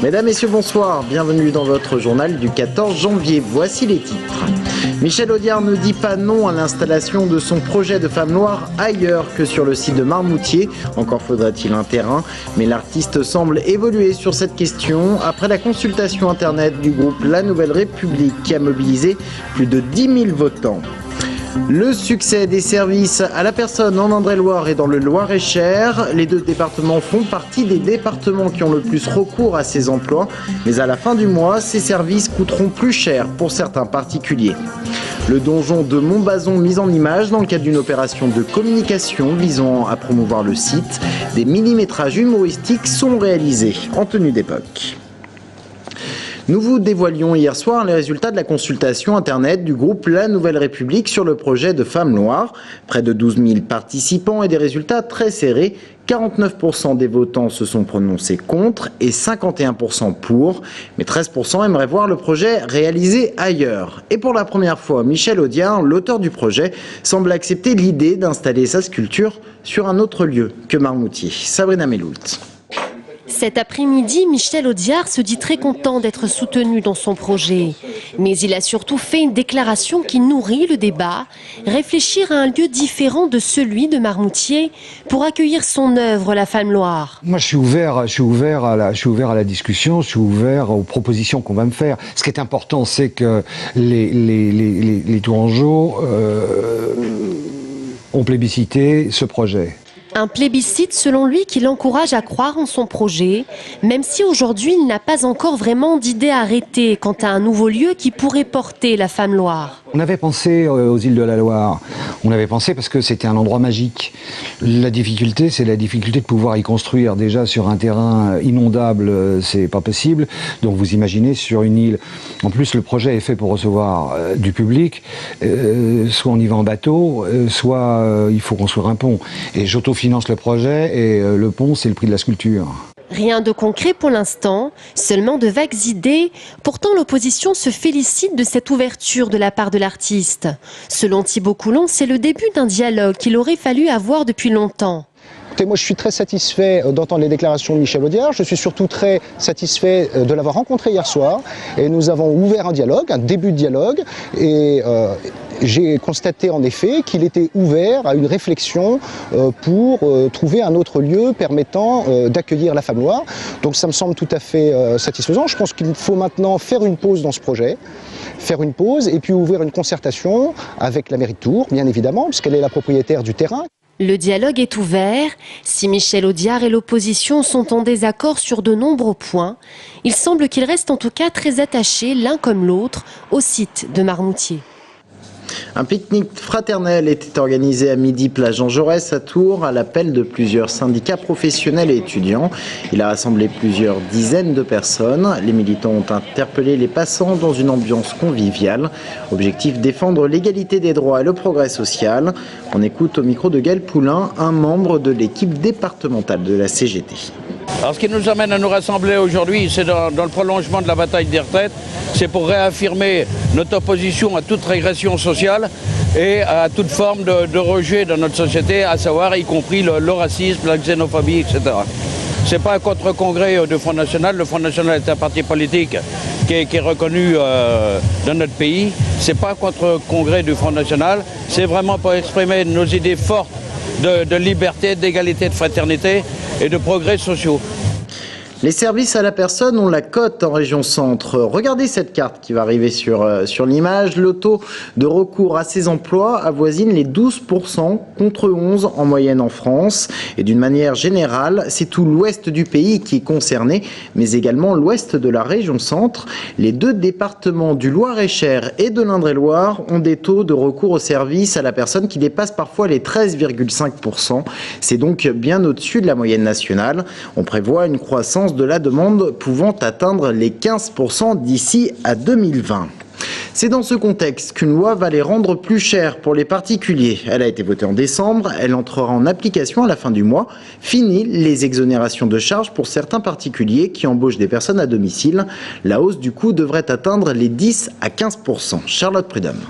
Mesdames, Messieurs, bonsoir. Bienvenue dans votre journal du 14 janvier. Voici les titres. Michel Audiard ne dit pas non à l'installation de son projet de Femmes Noires ailleurs que sur le site de Marmoutier. Encore faudrait-il un terrain, mais l'artiste semble évoluer sur cette question après la consultation internet du groupe La Nouvelle République qui a mobilisé plus de 10 000 votants. Le succès des services à la personne en Indre-et-Loire et dans le Loir-et-Cher. Les deux départements font partie des départements qui ont le plus recours à ces emplois. Mais à la fin du mois, ces services coûteront plus cher pour certains particuliers. Le donjon de Montbazon mis en image dans le cadre d'une opération de communication visant à promouvoir le site. Des mini-métrages humoristiques sont réalisés en tenue d'époque. Nous vous dévoilions hier soir les résultats de la consultation internet du groupe La Nouvelle République sur le projet de Femmes Noires. Près de 12 000 participants et des résultats très serrés. 49% des votants se sont prononcés contre et 51% pour. Mais 13% aimeraient voir le projet réalisé ailleurs. Et pour la première fois, Michel Audiard, l'auteur du projet, semble accepter l'idée d'installer sa sculpture sur un autre lieu que Marmoutier. Sabrina Meloult. Cet après-midi, Michel Audiard se dit très content d'être soutenu dans son projet. Mais il a surtout fait une déclaration qui nourrit le débat, réfléchir à un lieu différent de celui de Marmoutier pour accueillir son œuvre, La Femme Loire. Moi, je suis ouvert à la discussion, je suis ouvert aux propositions qu'on va me faire. Ce qui est important, c'est que les Tourangeaux ont plébiscité ce projet. Un plébiscite selon lui qui l'encourage à croire en son projet, même si aujourd'hui il n'a pas encore vraiment d'idée arrêtée quant à un nouveau lieu qui pourrait porter La Femme Loire. On avait pensé aux îles de la Loire, on avait pensé parce que c'était un endroit magique. La difficulté, c'est la difficulté de pouvoir y construire. Déjà sur un terrain inondable, c'est pas possible, donc vous imaginez sur une île. En plus, le projet est fait pour recevoir du public, soit on y va en bateau, soit il faut construire un pont. Et j'autofinance le projet et le pont, c'est le prix de la sculpture. Rien de concret pour l'instant, seulement de vagues idées. Pourtant, l'opposition se félicite de cette ouverture de la part de l'artiste. Selon Thibaut Coulon, c'est le début d'un dialogue qu'il aurait fallu avoir depuis longtemps. Moi, je suis très satisfait d'entendre les déclarations de Michel Audiard. Je suis surtout très satisfait de l'avoir rencontré hier soir. Et nous avons ouvert un dialogue, un début de dialogue. Et j'ai constaté en effet qu'il était ouvert à une réflexion pour trouver un autre lieu permettant d'accueillir La Femme Noire. Donc ça me semble tout à fait satisfaisant. Je pense qu'il faut maintenant faire une pause dans ce projet. Faire une pause et puis ouvrir une concertation avec la mairie de Tours, bien évidemment, puisqu'elle est la propriétaire du terrain. Le dialogue est ouvert. Si Michel Audiard et l'opposition sont en désaccord sur de nombreux points, il semble qu'ils restent en tout cas très attachés, l'un comme l'autre, au site de Marmoutier. Un pique-nique fraternel était organisé à midi place Jean Jaurès à Tours à l'appel de plusieurs syndicats professionnels et étudiants. Il a rassemblé plusieurs dizaines de personnes. Les militants ont interpellé les passants dans une ambiance conviviale. Objectif, défendre l'égalité des droits et le progrès social. On écoute au micro de Gaël Poulain, un membre de l'équipe départementale de la CGT. Alors ce qui nous amène à nous rassembler aujourd'hui, c'est dans le prolongement de la bataille des retraites, c'est pour réaffirmer notre opposition à toute régression sociale et à toute forme de rejet dans notre société, à savoir y compris le racisme, la xénophobie, etc. Ce n'est pas un contre-congrès du Front National. Le Front National est un parti politique qui est reconnu dans notre pays. Ce n'est pas un contre-congrès du Front National, c'est vraiment pour exprimer nos idées fortes de liberté, d'égalité, de fraternité et de progrès sociaux. Les services à la personne ont la cote en région centre. Regardez cette carte qui va arriver sur l'image. Le taux de recours à ces emplois avoisine les 12% contre 11% en moyenne en France. Et d'une manière générale, c'est tout l'ouest du pays qui est concerné, mais également l'ouest de la région centre. Les deux départements du Loir-et-Cher et de l'Indre-et-Loire ont des taux de recours aux services à la personne qui dépassent parfois les 13,5%. C'est donc bien au-dessus de la moyenne nationale. On prévoit une croissance de la demande pouvant atteindre les 15% d'ici à 2020. C'est dans ce contexte qu'une loi va les rendre plus chers pour les particuliers. Elle a été votée en décembre, elle entrera en application à la fin du mois. Fini les exonérations de charges pour certains particuliers qui embauchent des personnes à domicile. La hausse du coût devrait atteindre les 10 à 15%. Charlotte Prudhomme.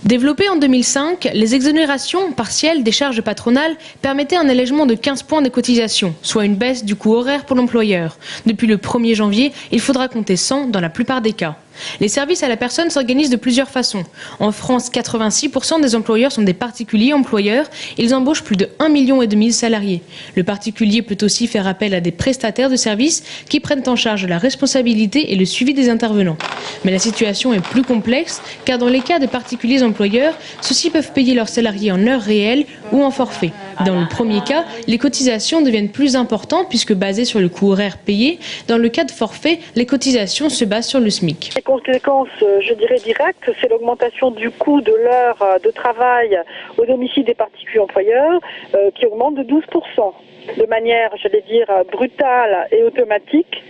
Développées en 2005, les exonérations partielles des charges patronales permettaient un allègement de 15 points de cotisation, soit une baisse du coût horaire pour l'employeur. Depuis le 1er janvier, il faudra compter 100 dans la plupart des cas. Les services à la personne s'organisent de plusieurs façons. En France, 86% des employeurs sont des particuliers employeurs. Ils embauchent plus de 1,5 million de salariés. Le particulier peut aussi faire appel à des prestataires de services qui prennent en charge la responsabilité et le suivi des intervenants. Mais la situation est plus complexe car dans les cas de particuliers employeurs, ceux-ci peuvent payer leurs salariés en heures réelles ou en forfait. Dans le premier cas, les cotisations deviennent plus importantes puisque basées sur le coût horaire payé. Dans le cas de forfait, les cotisations se basent sur le SMIC. Les conséquences, je dirais directes, c'est l'augmentation du coût de l'heure de travail au domicile des particuliers employeurs qui augmente de 12%. De manière, j'allais dire, brutale et automatique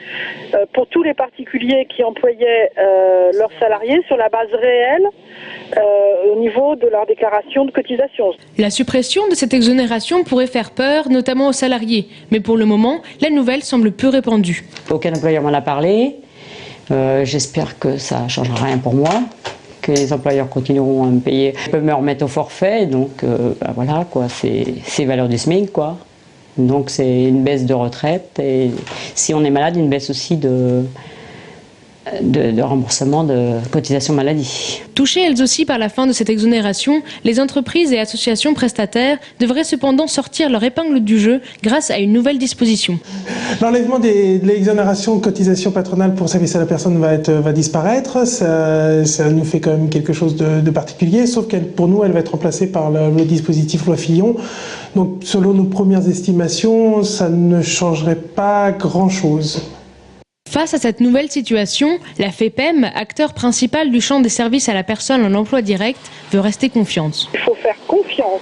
pour tous les particuliers qui employaient leurs salariés sur la base réelle au niveau de leur déclaration de cotisation. La suppression de cette exonération pourrait faire peur, notamment aux salariés. Mais pour le moment, la nouvelle semble peu répandue. Aucun employeur m'en a parlé. J'espère que ça ne changera rien pour moi, que les employeurs continueront à me payer. Ils peuvent me remettre au forfait, donc voilà, quoi, c'est valeur du SMIC, quoi. Donc c'est une baisse de retraite et si on est malade, une baisse aussi de remboursement de cotisation maladie. Touchées elles aussi par la fin de cette exonération, les entreprises et associations prestataires devraient cependant sortir leur épingle du jeu grâce à une nouvelle disposition. L'enlèvement de l'exonération de cotisation patronale pour service à la personne va disparaître. Ça nous fait quand même quelque chose de particulier, sauf que pour nous, elle va être remplacée par le dispositif loi Fillon. Donc selon nos premières estimations, ça ne changerait pas grand-chose. Face à cette nouvelle situation, la FEPEM, acteur principal du champ des services à la personne en emploi direct, veut rester confiante. Il faut faire confiance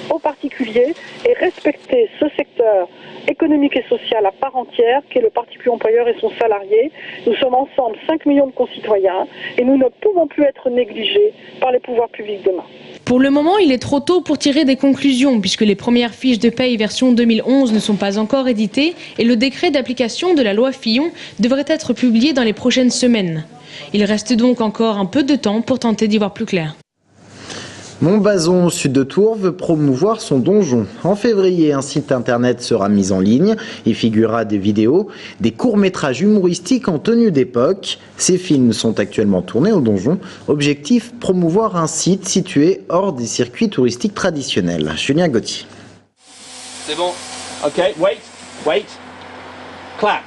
aux particuliers et respecter ce secteur économique et social à part entière qu'est le particulier employeur et son salarié. Nous sommes ensemble 5 millions de concitoyens et nous ne pouvons plus être négligés par les pouvoirs publics demain. Pour le moment, il est trop tôt pour tirer des conclusions puisque les premières fiches de paye version 2011 ne sont pas encore éditées et le décret d'application de la loi Fillon devrait être publié dans les prochaines semaines. Il reste donc encore un peu de temps pour tenter d'y voir plus clair. Montbazon, au sud de Tours, veut promouvoir son donjon. En février, un site internet sera mis en ligne. Il figurera des vidéos, des courts-métrages humoristiques en tenue d'époque. Ces films sont actuellement tournés au donjon. Objectif, promouvoir un site situé hors des circuits touristiques traditionnels. Julien Gauthier. C'est bon. Ok, wait. Clap.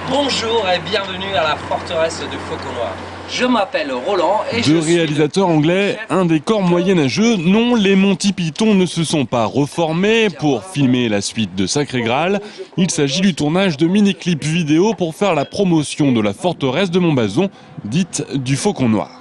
Bonjour et bienvenue à la forteresse de Faucon Noir. Je m'appelle Roland et Deux réalisateurs anglais, un décor moyenâgeux. Non, les Monty Python ne se sont pas reformés pour filmer la suite de Sacré Graal. Il s'agit du tournage de mini-clips vidéo pour faire la promotion de la forteresse de Montbazon, dite du Faucon Noir.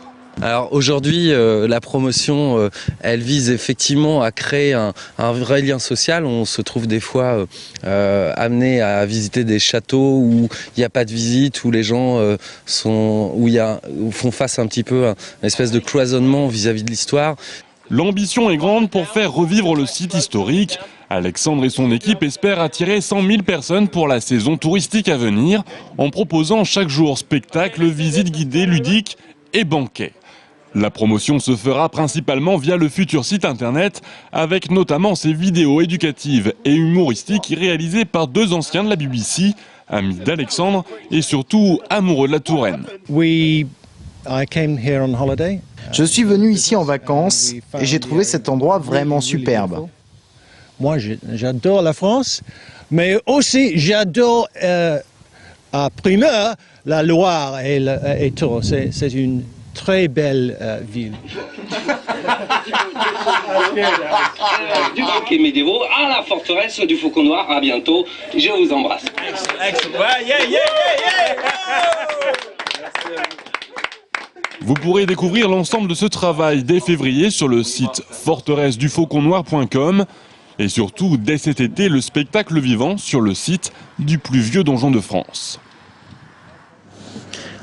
Alors aujourd'hui, la promotion, elle vise effectivement à créer un vrai lien social. On se trouve des fois amené à visiter des châteaux où il n'y a pas de visite, où les gens font face un petit peu à une espèce de cloisonnement vis-à-vis de l'histoire. L'ambition est grande pour faire revivre le site historique. Alexandre et son équipe espèrent attirer 100 000 personnes pour la saison touristique à venir, en proposant chaque jour spectacles, visites guidées, ludiques et banquets. La promotion se fera principalement via le futur site internet, avec notamment ces vidéos éducatives et humoristiques réalisées par deux anciens de la BBC, amis d'Alexandre et surtout amoureux de la Touraine. Je suis venu ici en vacances et j'ai trouvé cet endroit vraiment superbe. Moi, j'adore la France, mais aussi j'adore à primeur la Loire et Tours. C'est une très belle ville. Du banquet médiévaux à la forteresse du Faucon Noir. À bientôt. Je vous embrasse. Vous pourrez découvrir l'ensemble de ce travail dès février sur le site forteresse-du-faucon-noir.com et surtout dès cet été le spectacle vivant sur le site du plus vieux donjon de France.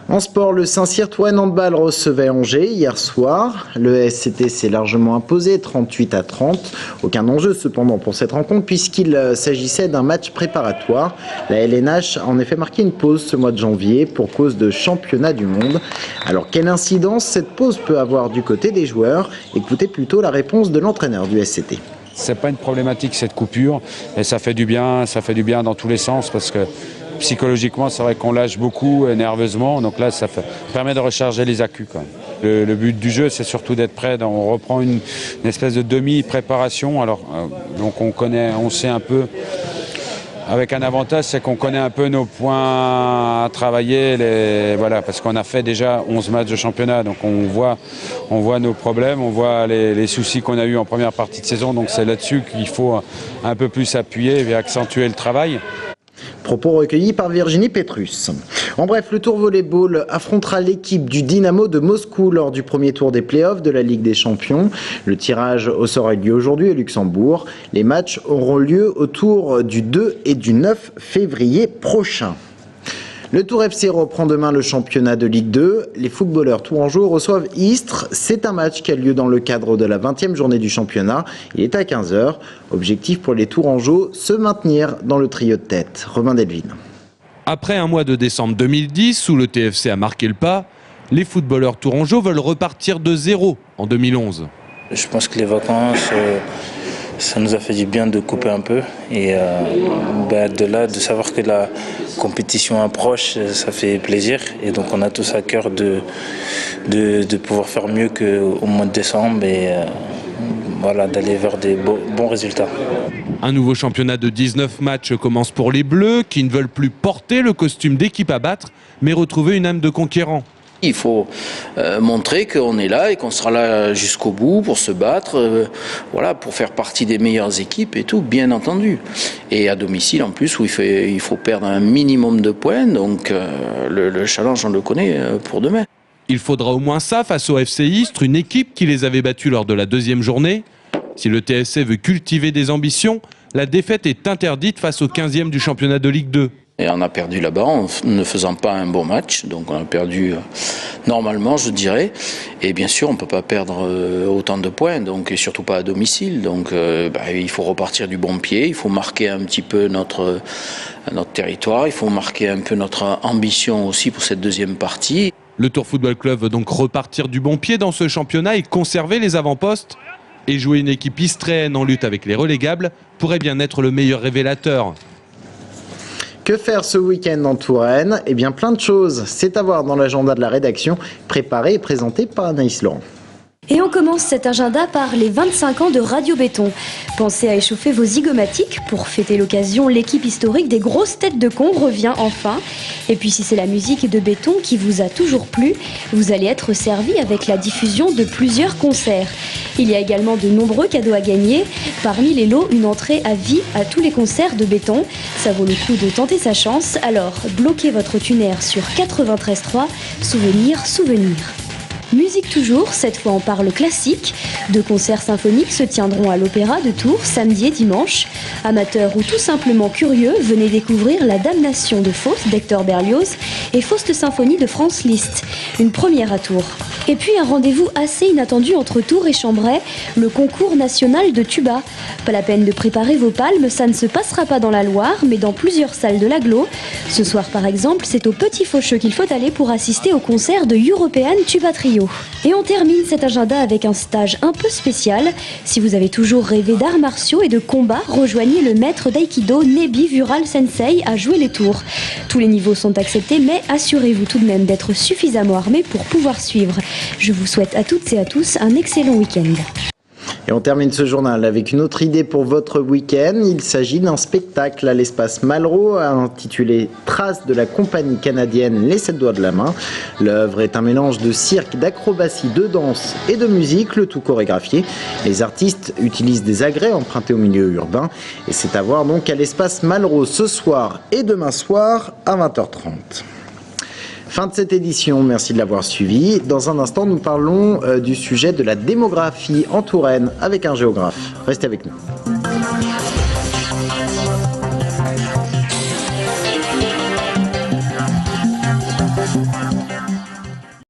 En sport, le Saint-Cyr Touraine Handball recevait Angers hier soir. Le SCT s'est largement imposé 38-30. Aucun enjeu cependant pour cette rencontre puisqu'il s'agissait d'un match préparatoire. La LNH a en effet marqué une pause ce mois de janvier pour cause de championnat du monde. Alors quelle incidence cette pause peut avoir du côté des joueurs? Écoutez plutôt la réponse de l'entraîneur du SCT. C'est pas une problématique cette coupure et ça fait du bien dans tous les sens parce que psychologiquement, c'est vrai qu'on lâche beaucoup nerveusement, donc là, ça permet de recharger les accus quand même. Le but du jeu, c'est surtout d'être prêt. On reprend une espèce de demi-préparation. Alors, donc on sait un peu, avec un avantage, c'est qu'on connaît un peu nos points à travailler, voilà, parce qu'on a fait déjà 11 matchs de championnat, donc on voit nos problèmes, on voit les soucis qu'on a eus en première partie de saison, donc c'est là-dessus qu'il faut un peu plus appuyer et accentuer le travail. Propos recueillis par Virginie Petrus. En bref, le Tour Volleyball affrontera l'équipe du Dynamo de Moscou lors du premier tour des playoffs de la Ligue des Champions. Le tirage au sort a lieu aujourd'hui à Luxembourg. Les matchs auront lieu autour du 2 et du 9 février prochain. Le Tour FC reprend demain le championnat de Ligue 2. Les footballeurs tourangeaux reçoivent Istres. C'est un match qui a lieu dans le cadre de la 20e journée du championnat. Il est à 15h. Objectif pour les tourangeaux, se maintenir dans le trio de tête. Romain Delvine. Après un mois de décembre 2010 où le TFC a marqué le pas, les footballeurs tourangeaux veulent repartir de zéro en 2011. Je pense que les vacances... ça nous a fait du bien de couper un peu et de là, de savoir que la compétition approche, ça fait plaisir et donc on a tous à cœur de pouvoir faire mieux qu'au mois de décembre et voilà, d'aller vers des bons résultats. Un nouveau championnat de 19 matchs commence pour les Bleus qui ne veulent plus porter le costume d'équipe à battre mais retrouver une âme de conquérant. Il faut montrer qu'on est là et qu'on sera là jusqu'au bout pour se battre, voilà, pour faire partie des meilleures équipes et tout, bien entendu. Et à domicile en plus où il faut perdre un minimum de points, donc le challenge on le connaît pour demain. Il faudra au moins ça face au FC Istres, une équipe qui les avait battus lors de la deuxième journée. Si le TSC veut cultiver des ambitions, la défaite est interdite face au 15e du championnat de Ligue 2. Et on a perdu là-bas en ne faisant pas un bon match, donc on a perdu normalement je dirais, et bien sûr on ne peut pas perdre autant de points, donc, et surtout pas à domicile, donc il faut repartir du bon pied, il faut marquer un petit peu notre territoire, il faut marquer un peu notre ambition aussi pour cette deuxième partie. Le Tour Football Club veut donc repartir du bon pied dans ce championnat et conserver les avant-postes, et jouer une équipe istréenne en lutte avec les relégables pourrait bien être le meilleur révélateur. Que faire ce week-end en Touraine? Eh bien plein de choses, c'est à voir dans l'agenda de la rédaction, préparé et présenté par Anaïs Laurent. Et on commence cet agenda par les 25 ans de Radio Béton. Pensez à échauffer vos zygomatiques. Pour fêter l'occasion, l'équipe historique des grosses têtes de con revient enfin. Et puis si c'est la musique de Béton qui vous a toujours plu, vous allez être servi avec la diffusion de plusieurs concerts. Il y a également de nombreux cadeaux à gagner. Parmi les lots, une entrée à vie à tous les concerts de Béton. Ça vaut le coup de tenter sa chance. Alors, bloquez votre tuner sur 93.3. Souvenir. Musique toujours, cette fois on parle classique. 2 concerts symphoniques se tiendront à l'Opéra de Tours samedi et dimanche. Amateurs ou tout simplement curieux, venez découvrir La Damnation de Faust d'Hector Berlioz et Faust Symphonie de Franz Liszt, une première à Tours. Et puis un rendez-vous assez inattendu entre Tours et Chambray, le concours national de tuba. Pas la peine de préparer vos palmes, ça ne se passera pas dans la Loire, mais dans plusieurs salles de l'agglo. Ce soir par exemple, c'est au Petit Faucheux qu'il faut aller pour assister au concert de European Tuba Trio. Et on termine cet agenda avec un stage un peu spécial. Si vous avez toujours rêvé d'arts martiaux et de combat, rejoignez le maître d'aïkido Nebi Vural Sensei à jouer les tours. Tous les niveaux sont acceptés, mais assurez-vous tout de même d'être suffisamment armé pour pouvoir suivre. Je vous souhaite à toutes et à tous un excellent week-end. Et on termine ce journal avec une autre idée pour votre week-end. Il s'agit d'un spectacle à l'espace Malraux intitulé Traces de la compagnie canadienne Les 7 doigts de la main. L'œuvre est un mélange de cirque, d'acrobatie, de danse et de musique, le tout chorégraphié. Les artistes utilisent des agrès empruntés au milieu urbain. Et c'est à voir donc à l'espace Malraux ce soir et demain soir à 20h30. Fin de cette édition, merci de l'avoir suivi. Dans un instant, nous parlons du sujet de la démographie en Touraine avec un géographe. Restez avec nous.